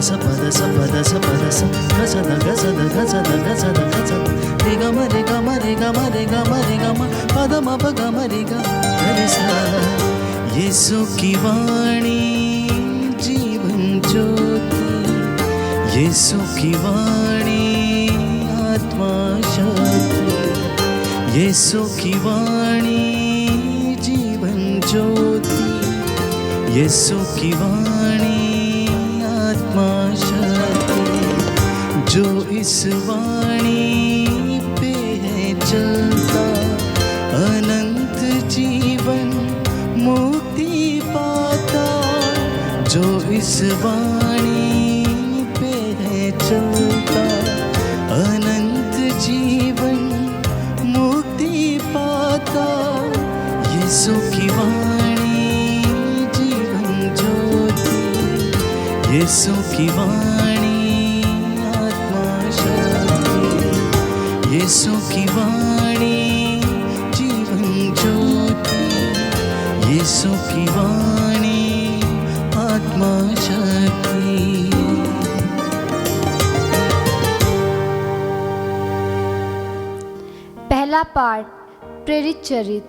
ಸ ಪದ ಸ ಪದ ಸ ಪದ ಸ ಗಸದ ಗಸದ ಗಸದ ಗಸದ ಗಸದ ರಿ ಗ ಮ ರಿ ಗ ಮ ರಿ ಗ ಮ ರಿ ಗ ಮ ರಿ ಗ ಮ ಪದ ಮ ಪ ಗ ಮ ರಿ ಗ ರಿ ಸ यीशु की वाणी जीवन ज्योति, यीशु की वाणी आत्मा शक्ति, यीशु की वाणी जीवन ज्योति, यीशु की वाणी आत्मा शक्ति। जो इस वाणी पे है चलता अनंत जीवन मुक्ति पाता। जो इस वाणी पे है चलता अनंत जीवन मुक्ति पाता। यीशु की वाणी जीवन ज्योति, यीशु की वाणी आत्मा शक्ति, यीशु की वाणी जीवन ज्योति, यीशु की वाणी आत्मा शक्ति। पहला पाठ प्रेरित चरित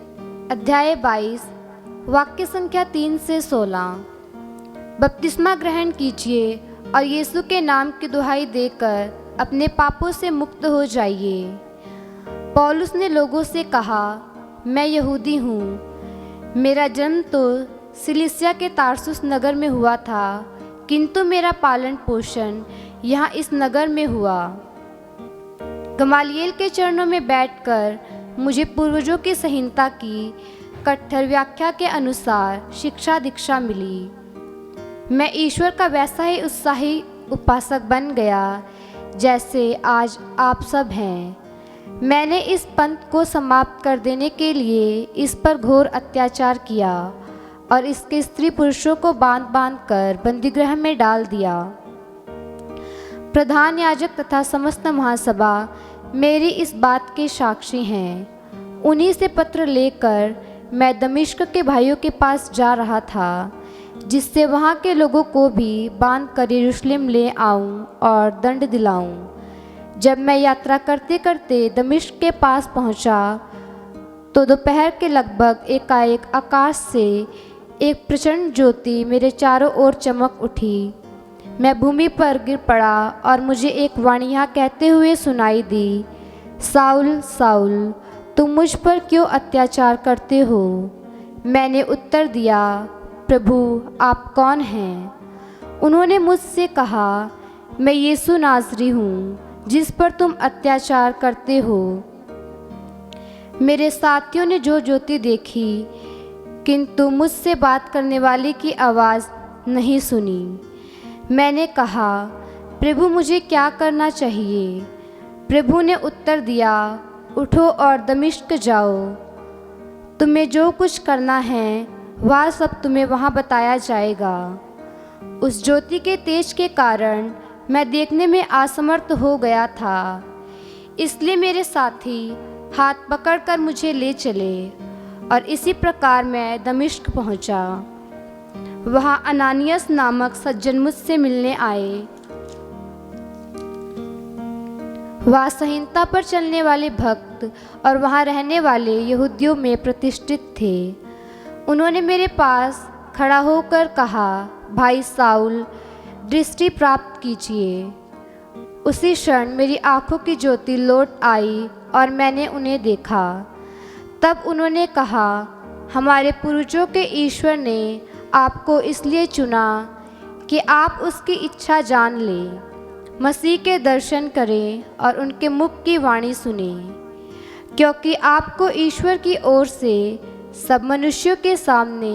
अध्याय 22 वाक्य संख्या 3 से 16। बपतिस्मा ग्रहण कीजिए और यीशु के नाम की दुहाई देकर अपने पापों से मुक्त हो जाइए। पौलुस ने लोगों से कहा, मैं यहूदी हूँ, मेरा जन्म तो सिलिसिया के तारसुस नगर में हुआ था, किंतु मेरा पालन पोषण यहाँ इस नगर में हुआ। गमालिएल के चरणों में बैठकर मुझे पूर्वजों की संहिता की कट्टर व्याख्या के अनुसार शिक्षा दीक्षा मिली। मैं ईश्वर का वैसा ही उत्साही उपासक बन गया जैसे आज आप सब हैं। मैंने इस पंथ को समाप्त कर देने के लिए इस पर घोर अत्याचार किया और इसके स्त्री पुरुषों को बांध बांध कर बंदीगृह में डाल दिया। प्रधान याजक तथा समस्त महासभा मेरी इस बात के साक्षी हैं। उन्हीं से पत्र लेकर मैं दमिश्क के भाइयों के पास जा रहा था, जिससे वहाँ के लोगों को भी बांध कर यरूशलेम ले आऊँ और दंड दिलाऊँ। जब मैं यात्रा करते करते दमिश्क के पास पहुँचा तो दोपहर के लगभग एकाएक आकाश से एक प्रचंड ज्योति मेरे चारों ओर चमक उठी। मैं भूमि पर गिर पड़ा और मुझे एक वाणी यहाँ कहते हुए सुनाई दी, साउल साउल, तुम मुझ पर क्यों अत्याचार करते हो? मैंने उत्तर दिया, प्रभु आप कौन हैं? उन्होंने मुझसे कहा, मैं यीशु नासरी हूँ, जिस पर तुम अत्याचार करते हो। मेरे साथियों ने जो ज्योति देखी, किंतु मुझसे बात करने वाले की आवाज़ नहीं सुनी। मैंने कहा, प्रभु मुझे क्या करना चाहिए? प्रभु ने उत्तर दिया, उठो और दमिश्क जाओ। तुम्हें जो कुछ करना है वह सब तुम्हें वहाँ बताया जाएगा। उस ज्योति के तेज के कारण मैं देखने में असमर्थ हो गया था, इसलिए मेरे साथी हाथ पकड़कर मुझे ले चले और इसी प्रकार मैं दमिश्क पहुँचा। वहाँ अनानियस नामक सज्जन मुझसे मिलने आए। वह संहिता पर चलने वाले भक्त और वहाँ रहने वाले यहूदियों में प्रतिष्ठित थे। उन्होंने मेरे पास खड़ा होकर कहा, भाई साउल, दृष्टि प्राप्त कीजिए। उसी क्षण मेरी आँखों की ज्योति लौट आई और मैंने उन्हें देखा। तब उन्होंने कहा, हमारे पूर्वजों के ईश्वर ने आपको इसलिए चुना कि आप उसकी इच्छा जान लें, मसीह के दर्शन करें और उनके मुख की वाणी सुनें, क्योंकि आपको ईश्वर की ओर से सब मनुष्यों के सामने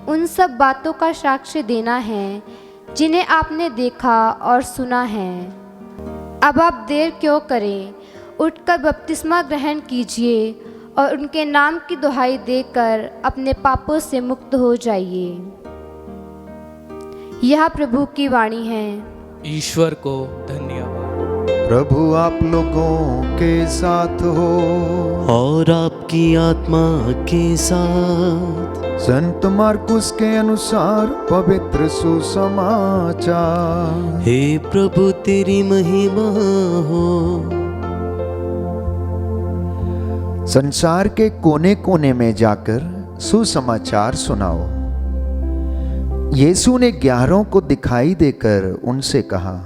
उन सब बातों का साक्ष्य देना है जिन्हें आपने देखा और सुना है। अब आप देर क्यों करें? उठकर बपतिस्मा ग्रहण कीजिए और उनके नाम की दुहाई देकर अपने पापों से मुक्त हो जाइए। यह प्रभु की वाणी है। ईश्वर को धन्यवाद। प्रभु आप लोगों के साथ हो और आपकी आत्मा के साथ। संत मार्कुस के अनुसार पवित्र सुसमाचार। हे प्रभु तेरी महिमा हो। संसार के कोने कोने में जाकर सुसमाचार सुनाओ। यीशु ने 11 को दिखाई देकर उनसे कहा,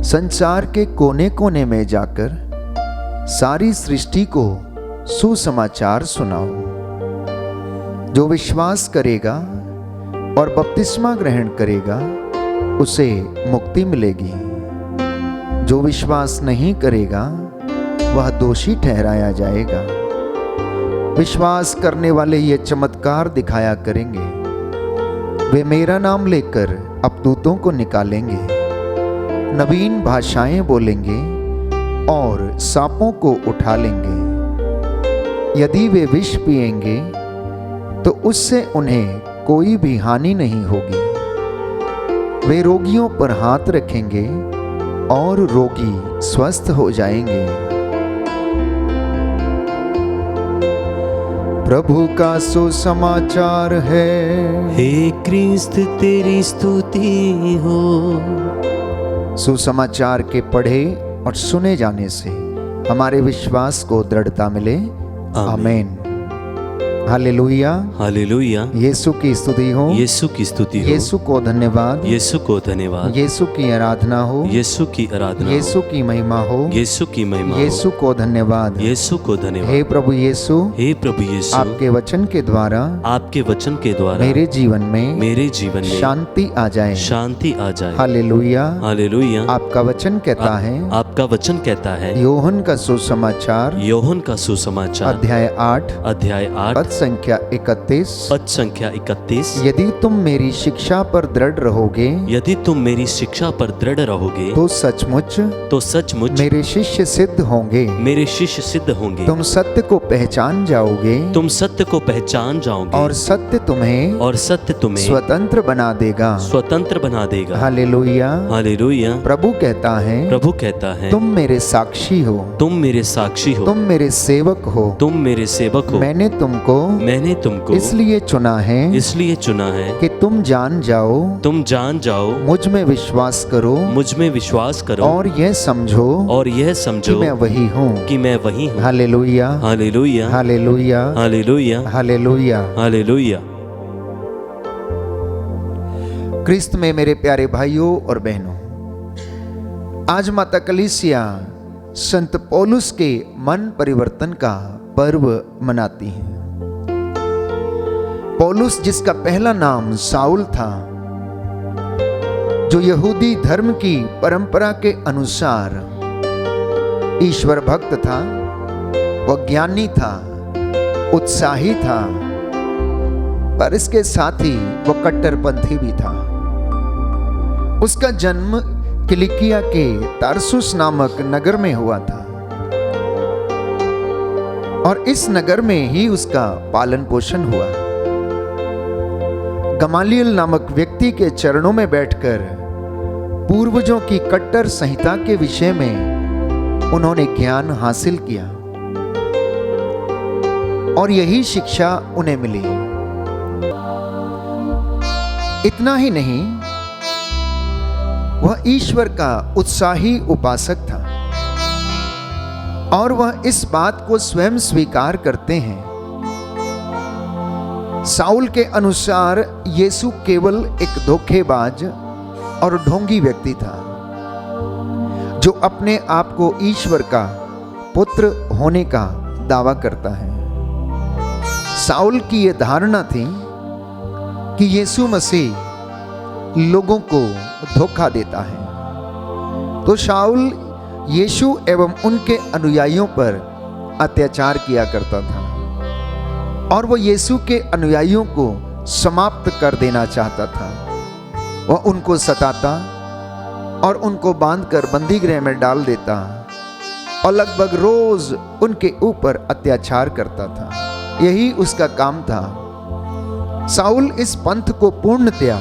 संसार के कोने कोने में जाकर सारी सृष्टि को सुसमाचार सुनाओ। जो विश्वास करेगा और बपतिस्मा ग्रहण करेगा उसे मुक्ति मिलेगी। जो विश्वास नहीं करेगा वह दोषी ठहराया जाएगा। विश्वास करने वाले ये चमत्कार दिखाया करेंगे। वे मेरा नाम लेकर अपदूतों को निकालेंगे, नवीन भाषाएं बोलेंगे और सांपों को उठा लेंगे। यदि वे विष पिएंगे तो उससे उन्हें कोई भी हानि नहीं होगी। वे रोगियों पर हाथ रखेंगे और रोगी स्वस्थ हो जाएंगे। प्रभु का सुसमाचार है। हे क्रिस्त तेरी स्तुति हो। सुसमाचार के पढ़े और सुने जाने से हमारे विश्वास को दृढ़ता मिले। आमीन। Hallelujah, hallelujah. यीशु की स्तुति हो, यीशु की स्तुति हो, यीशु को धन्यवाद, यीशु को धन्यवाद, यीशु की आराधना हो, यीशु की आराधना, यीशु की महिमा हो, यीशु की महिमा, यीशु को धन्यवाद, यीशु को धन्यवाद। हे प्रभु यीशु, हे प्रभु यीशु, आपके वचन के द्वारा, आपके वचन के द्वारा मेरे जीवन में शांति आ जाए, शांति आ जाए। Hallelujah, hallelujah. आपका वचन कहता है, आपका वचन कहता है, योहन का सुसमाचार, योहन का सुसमाचार, अध्याय 8 पद संख्या 31, पद संख्या 31, यदि तुम मेरी शिक्षा पर दृढ़ रहोगे, यदि तुम मेरी शिक्षा पर दृढ़ रहोगे, तो सचमुच मेरे शिष्य सिद्ध होंगे, मेरे शिष्य सिद्ध होंगे। तुम सत्य को पहचान जाओगे, तुम सत्य को पहचान जाओगे, और सत्य तुम्हें स्वतंत्र बना देगा, स्वतंत्र बना देगा। Hallelujah, hallelujah. प्रभु कहता है, तुम मेरे साक्षी हो, तुम मेरे साक्षी हो, तुम मेरे सेवक हो, तुम मेरे सेवक हो। मैंने तुमको इसलिए चुना है कि तुम जान जाओ, मुझ में विश्वास करो, और यह समझो कि मैं वही हूँ। Hallelujah, hallelujah, hallelujah, hallelujah, hallelujah, hallelujah. क्रिस्त में मेरे प्यारे भाइयों और बहनों, आज माता कलीसिया संत पौलुस के मन परिवर्तन का पर्व मनाती है। पौलुस, जिसका पहला नाम साउल था, जो यहूदी धर्म की परंपरा के अनुसार ईश्वर भक्त था, वह ज्ञानी था, उत्साही था, पर इसके साथ ही वह कट्टरपंथी भी था। उसका जन्म किलिकिया के तारसुस नामक नगर में हुआ था और इस नगर में ही उसका पालन पोषण हुआ। गमालियल नामक व्यक्ति के चरणों में बैठकर पूर्वजों की कट्टर संहिता के विषय में उन्होंने ज्ञान हासिल किया और यही शिक्षा उन्हें मिली। इतना ही नहीं, वह ईश्वर का उत्साही उपासक था और वह इस बात को स्वयं स्वीकार करते हैं। साउल के अनुसार यीशु केवल एक धोखेबाज और ढोंगी व्यक्ति था, जो अपने आप को ईश्वर का पुत्र होने का दावा करता है। साउल की यह धारणा थी कि यीशु मसीह लोगों को धोखा देता है, तो शाऊल यीशु एवं उनके अनुयायियों पर अत्याचार किया करता था और वो यीशु के अनुयायियों को समाप्त कर देना चाहता था। वह उनको सताता और उनको बांधकर बंदी गृह में डाल देता और लगभग रोज उनके ऊपर अत्याचार करता था। यही उसका काम था। साउल इस पंथ को पूर्णतया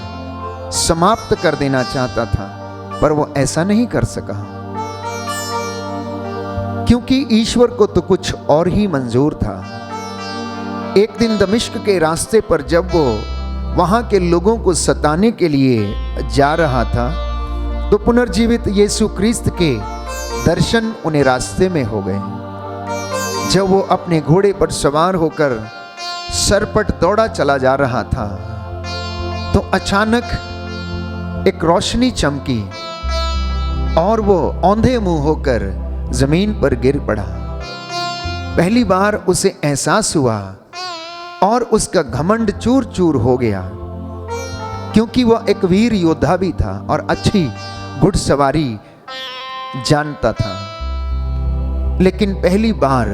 समाप्त कर देना चाहता था, पर वो ऐसा नहीं कर सका। क्योंकि ईश्वर को तो कुछ और ही मंजूर था। एक दिन दमिश्क के रास्ते पर जब वो वहां के लोगों को सताने के लिए जा रहा था, तो पुनर्जीवित यीशु क्रिस्त के दर्शन उन्हें रास्ते में हो गए। जब वो अपने घोड़े पर सवार होकर सरपट दौड़ा चला जा रहा था, तो अचानक एक रोशनी चमकी और वो औंधे मुंह होकर जमीन पर गिर पड़ा। पहली बार उसे एहसास हुआ और उसका घमंड चूर चूर हो गया, क्योंकि वह एक वीर योद्धा भी था और अच्छी घुड़सवारी जानता था। लेकिन पहली बार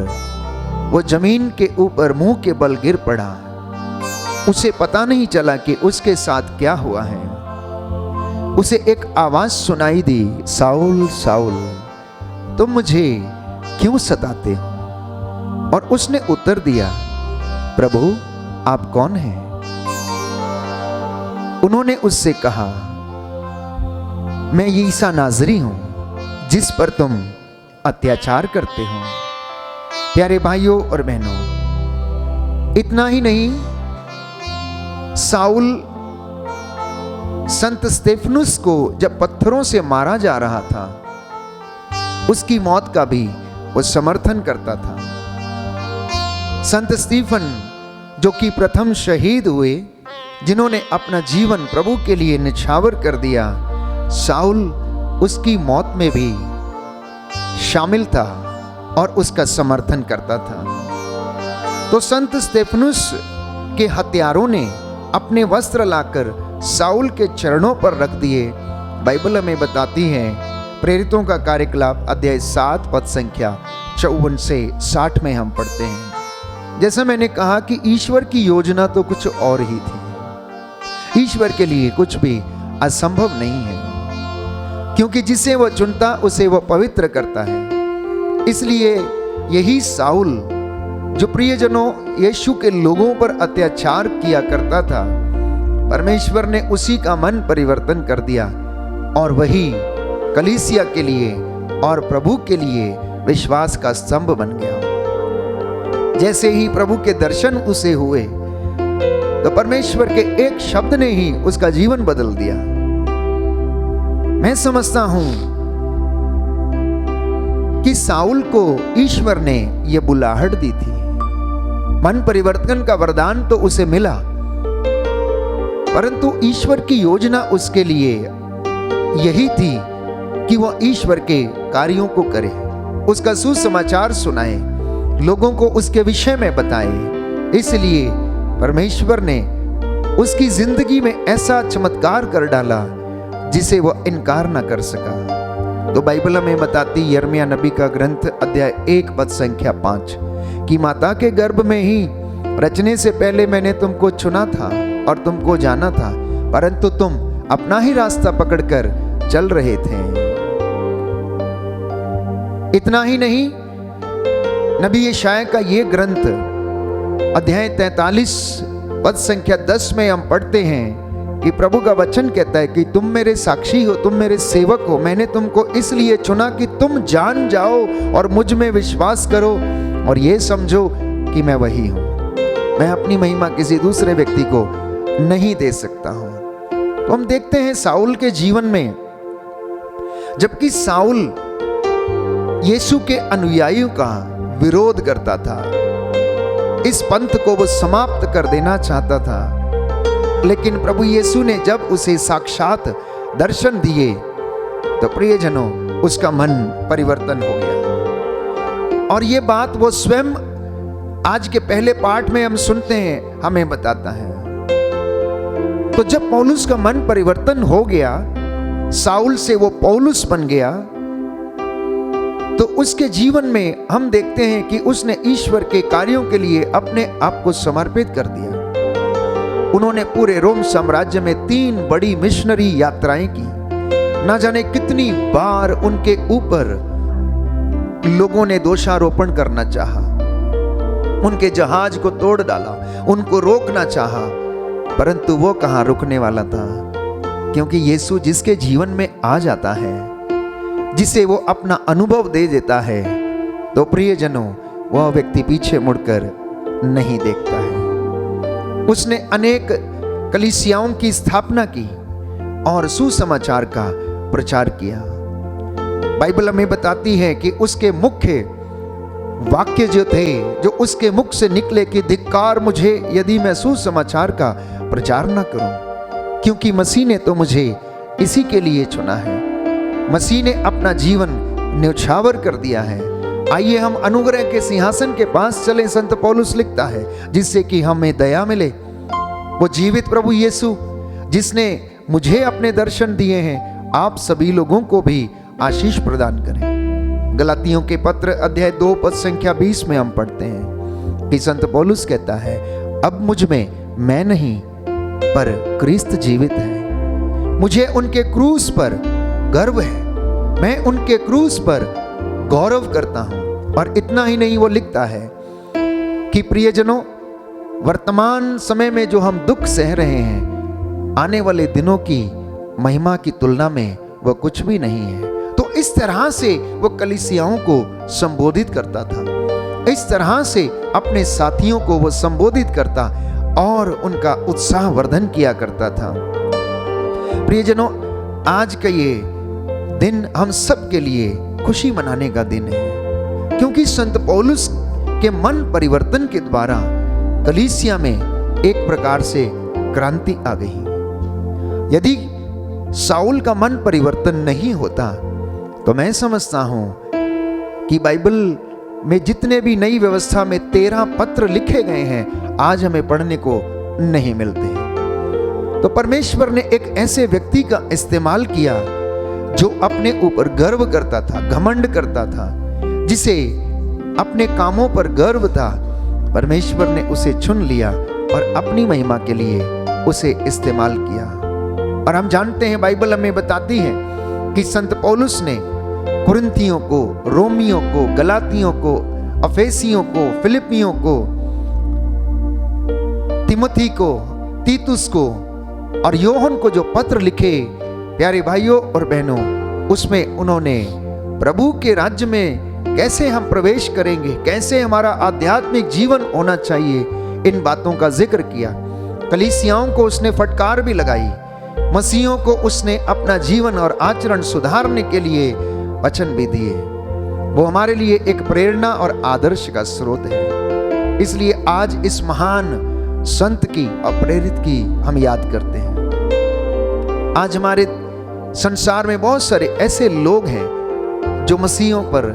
वो जमीन के ऊपर मुंह के बल गिर पड़ा। उसे पता नहीं चला कि उसके साथ क्या हुआ है। उसे एक आवाज सुनाई दी, साउल साउल तुम मुझे क्यों सताते हो? और उसने उत्तर दिया, प्रभु आप कौन हैं? उन्होंने उससे कहा, मैं ईसा नाजरी हूं जिस पर तुम अत्याचार करते हो। प्यारे भाइयों और बहनों, इतना ही नहीं, साउल संत स्तेफनुस को जब पत्थरों से मारा जा रहा था, उसकी मौत का भी वो समर्थन करता था। संत स्टीफन जो कि प्रथम शहीद हुए, जिन्होंने अपना जीवन प्रभु के लिए निछावर कर दिया, साउल उसकी मौत में भी शामिल था और उसका समर्थन करता था। तो संत स्तेफनुस के हत्यारों ने अपने वस्त्र लाकर साउल के चरणों पर रख दिए। बाइबल हमें बताती है, प्रेरितों का कार्यकलाप अध्याय 7 पद संख्या 54 से 60 में हम पढ़ते हैं। जैसा मैंने कहा कि ईश्वर की योजना तो कुछ और ही थी। ईश्वर के लिए कुछ भी असंभव नहीं है, क्योंकि जिसे वह चुनता उसे वह पवित्र करता है। इसलिए यही साउल जो प्रियजनों यीशु के लोगों पर अत्याचार किया करता था, परमेश्वर ने उसी का मन परिवर्तन कर दिया और वही कलीसिया के लिए और प्रभु के लिए विश्वास का स्तंभ बन गया। जैसे ही प्रभु के दर्शन उसे हुए, तो परमेश्वर के एक शब्द ने ही उसका जीवन बदल दिया। मैं समझता हूं कि साउल को ईश्वर ने यह बुलाहट दी थी। मन परिवर्तन का वरदान तो उसे मिला, परंतु ईश्वर की योजना उसके लिए यही थी कि वह ईश्वर के कार्यों को करे, उसका सुसमाचार सुनाए, लोगों को उसके विषय में बताए। इसलिए परमेश्वर ने उसकी जिंदगी में ऐसा चमत्कार कर डाला जिसे वह इनकार न कर सका। तो बाइबल में बताती यिर्मयाह नबी का ग्रंथ अध्याय 1 पद संख्या 5 कि माता के गर्भ में ही रचने से पहले मैंने तुमको चुना था और तुमको जाना था, परंतु तुम अपना ही रास्ता पकड़कर चल रहे थे। इतना ही नहीं, नबी यशायाह का ये ग्रंथ अध्याय 43 पद संख्या 10 में हम पढ़ते हैं कि प्रभु का वचन कहता है कि तुम मेरे साक्षी हो, तुम मेरे सेवक हो। मैंने तुमको इसलिए चुना कि तुम जान जाओ और मुझ में विश्वास करो और ये समझो कि मैं वही हूं। मैं अपनी महिमा किसी दूसरे व्यक्ति को नहीं दे सकता हूं। तो हम देखते हैं साउल के जीवन में, जबकि साउल यीशु के अनुयायियों का विरोध करता था, इस पंथ को वो समाप्त कर देना चाहता था, लेकिन प्रभु यीशु ने जब उसे साक्षात दर्शन दिए, तो प्रियजनों उसका मन परिवर्तन हो गया। और ये बात वो स्वयं आज के पहले पाठ में हम सुनते हैं, हमें बताता है। तो जब पौलुस का मन परिवर्तन हो गया, साउल से वो पौलुस बन गया, तो उसके जीवन में हम देखते हैं कि उसने ईश्वर के कार्यों के लिए अपने आप को समर्पित कर दिया। उन्होंने पूरे रोम साम्राज्य में 3 बड़ी मिशनरी यात्राएं की। ना जाने कितनी बार उनके ऊपर लोगों ने दोषारोपण करना चाहा, उनके जहाज को तोड़ डाला, उनको रोकना चाहा, परंतु वो कहां रुकने वाला था, क्योंकि यीशु जिसके जीवन में आ जाता है, जिसे वो अपना अनुभव दे देता है, तो प्रियजनों, वह व्यक्ति पीछे मुड़कर नहीं देखता है। उसने अनेक कलीसियाओं की स्थापना की और सुसमाचार का प्रचार किया। बाइबल हमें बताती है कि उसके मुख्य वाक्य जो थे, जो उसके मुख से निकले कि धिक्कार मुझे यदि मैं सुसमाचार का प्रचार न करूं, क्योंकि मसीह ने तो मुझे इसी के लिए चुना है। मसीह ने अपना जीवन न्यौछावर कर दिया है। आइए हम अनुग्रह के सिंहासन के पास चलें, संत पौलुस लिखता है, जिससे कि हमें दया मिले। वो जीवित प्रभु यीशु जिसने मुझे अपने दर्शन दिए हैं, आप सभी लोगों को भी आशीष प्रदान करें। गलातियों के पत्र अध्याय 2 पद संख्या 20 में हम पढ़ते हैं कि संत पौलुस कहता है, अब मुझ में मैं नहीं पर क्रिस्त जीवित है। मुझे उनके क्रूस पर गर्व है, मैं उनके क्रूस पर गौरव करता हूं। और इतना ही नहीं, वो लिखता है कि प्रियजनों, वर्तमान समय में जो हम दुख सह रहे हैं, आने वाले दिनों की महिमा की तुलना में वह कुछ भी नहीं है। तो इस तरह से वो कलीसियाओं को संबोधित करता था, इस तरह से अपने साथियों को वो संबोधित करता और उनका उत्साह वर्धन किया करता था। प्रियजनों, आज का ये दिन हम सब के लिए खुशी मनाने का दिन है, क्योंकि संत पौलुस के मन परिवर्तन के द्वारा कलीसिया में एक प्रकार से क्रांति आ गई। यदि साउल का मन परिवर्तन नहीं होता तो मैं समझता हूं कि बाइबल में जितने भी नई व्यवस्था में 13 पत्र लिखे गए हैं, आज हमें पढ़ने को नहीं मिलते। तो परमेश्वर ने एक ऐसे व्यक्ति का इस्तेमाल किया जो अपने ऊपर गर्व करता था, घमंड करता था, जिसे अपने कामों पर गर्व था। परमेश्वर ने उसे चुन लिया और अपनी महिमा के लिए उसे इस्तेमाल किया। और हम जानते हैं, बाइबल हमें बताती है कि संत पौलुस ने कुरिन्थियों को, रोमियों को, गलातियों को, अफेसियों को, फिलिपियों को, तिमोथी को, तीतुस को और योहन को जो पत्र लिखे, प्यारे भाइयों और बहनों, उसमें उन्होंने प्रभु के राज्य में कैसे हम प्रवेश करेंगे, कैसे हमारा आध्यात्मिक जीवन होना चाहिए, इन बातों का जिक्र किया। कलीसियाओं को उसने फटकार भी लगाई, मसीहों को उसने अपना जीवन और आचरण सुधारने के लिए वचन भी दिए। वो हमारे लिए एक प्रेरणा और आदर्श का स्रोत है। इसलिए आज इस महान संत की और प्रेरित की हम याद करते हैं। आज हमारे संसार में बहुत सारे ऐसे लोग हैं जो मसीहों पर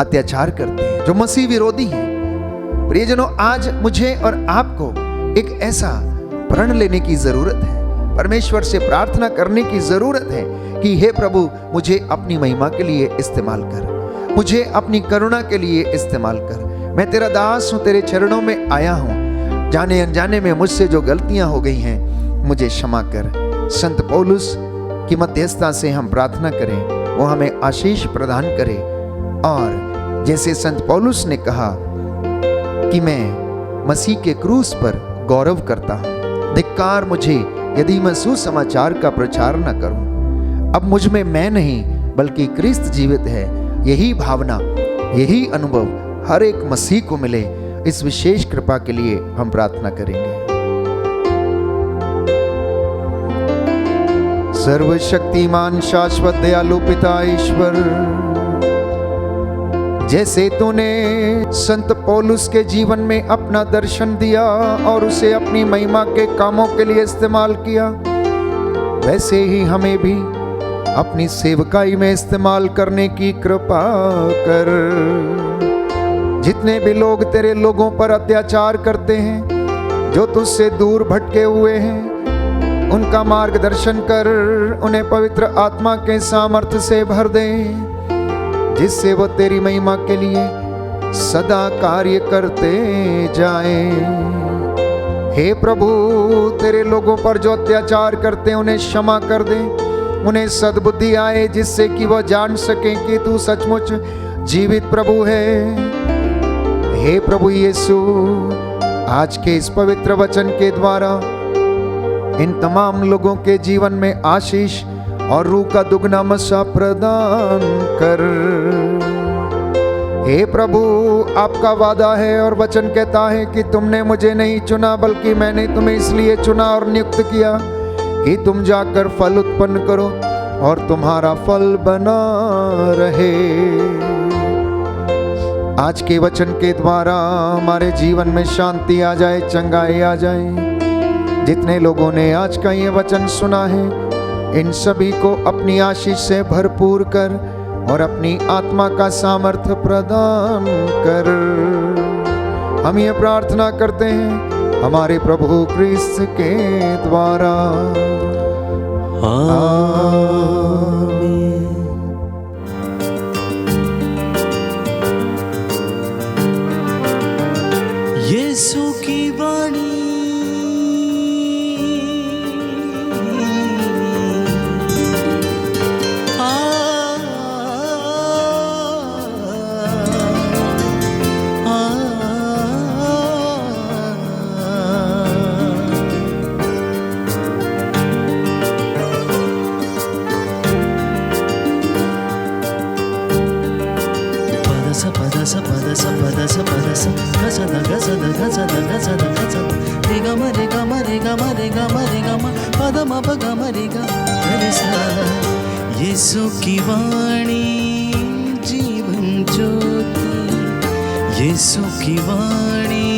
अत्याचार करते हैं, जो मसीह विरोधी हैं। प्रियजनों, आज मुझे और आपको एक ऐसा प्रण लेने की जरूरत है, परमेश्वर से प्रार्थना करने की जरूरत है कि हे प्रभु, मुझे अपनी महिमा के लिए इस्तेमाल कर, मुझे अपनी करुणा के लिए इस्तेमाल कर। मैं तेरा दास हूं, तेरे चरणों में आया हूं, जाने अनजाने में मुझसे जो गलतियां हो गई हैं मुझे क्षमा कर। संत पौलुस की मध्यस्थता से हम प्रार्थना करें, वो हमें आशीष प्रदान करे। और जैसे संत पौलुस ने कहा कि मैं मसीह के क्रूस पर गौरव करता हूं, धिक्कार मुझे यदि मैं सुसमाचार का प्रचार न करूं। अब मुझ में मैं नहीं बल्कि क्रिस्त जीवित है। यही भावना, यही अनुभव हर एक मसीह को मिले, इस विशेष कृपा के लिए हम प्रार्थना करेंगे। सर्वशक्तिमान शाश्वत दयालु पिता ईश्वर, जैसे तूने संत पौलुस के जीवन में अपना दर्शन दिया और उसे अपनी महिमा के कामों के लिए इस्तेमाल किया, वैसे ही हमें भी अपनी सेवकाई में इस्तेमाल करने की कृपा कर। जितने भी लोग तेरे लोगों पर अत्याचार करते हैं, जो तुझसे दूर भटके हुए हैं, उनका मार्गदर्शन कर, उन्हें पवित्र आत्मा के सामर्थ्य से भर दे, जिससे वो तेरी महिमा के लिए सदा कार्य करते जाएं। हे प्रभु, तेरे लोगों पर जो अत्याचार करते हैं उन्हें क्षमा कर दे, उन्हें सद्बुद्धि आए, जिससे कि वह जान सके कि तू सचमुच जीवित प्रभु है। हे प्रभु यीशु, आज के इस पवित्र वचन के द्वारा इन तमाम लोगों के जीवन में आशीष और रूह का दुगना मसा प्रदान कर। हे प्रभु, आपका वादा है और वचन कहता है कि तुमने मुझे नहीं चुना बल्कि मैंने तुम्हें इसलिए चुना और नियुक्त किया कि तुम जाकर फल उत्पन्न करो और तुम्हारा फल बना रहे। आज के वचन के द्वारा हमारे जीवन में शांति आ जाए, चंगाई आ जाए। जितने लोगों ने आज का ये वचन सुना है, इन सभी को अपनी आशीष से भरपूर कर और अपनी आत्मा का सामर्थ्य प्रदान कर। हम ये प्रार्थना करते हैं हमारे प्रभु क्रिस्त के द्वारा, आमीन। यीशु की वाणी यीशु की वाणी जीवन ज्योति, यीशु की वाणी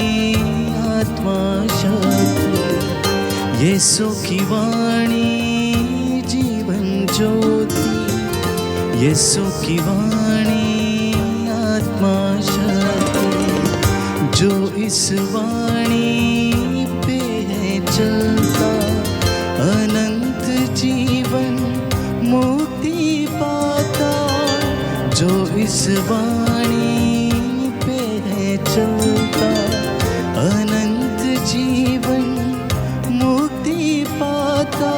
आत्मा शक्ति, यीशु की वाणी जीवन ज्योति, यीशु की वाणी आत्मा शक्ति। जो इस वाणी पे है चलता, अनंत जीवन मुक्ति पाता। जो इस वाणी पे है चलता, अनंत जीवन मुक्ति पाता।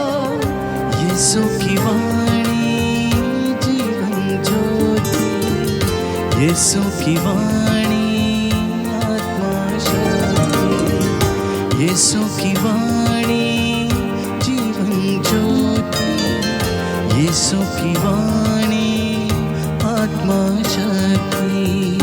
यीशु की वाणी जीवन ज्योति, यीशु की वाणी आत्मा शक्ति, यीशु की वाणी जीवन ज्योति, यीशु की वाणी आत्मा शक्ति।